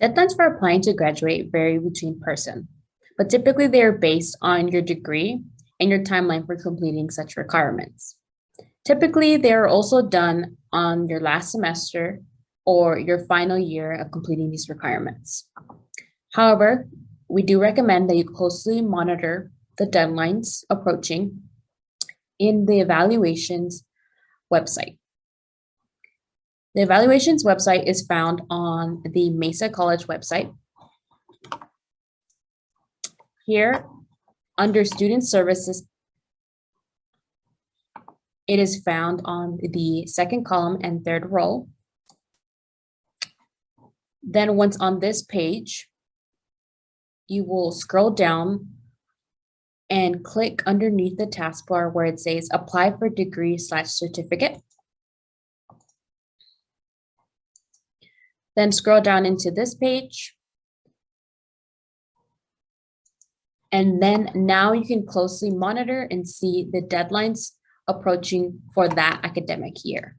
Deadlines for applying to graduate vary between person, but typically they are based on your degree and your timeline for completing such requirements. Typically, they are also done on your last semester or your final year of completing these requirements. However, we do recommend that you closely monitor the deadlines approaching in the evaluations website. The evaluations website is found on the Mesa College website. Here, under Student Services, it is found on the second column and third row. Then once on this page, you will scroll down and click underneath the taskbar where it says apply for degree/certificate. Then scroll down into this page. And then now you can closely monitor and see the deadlines approaching for that academic year.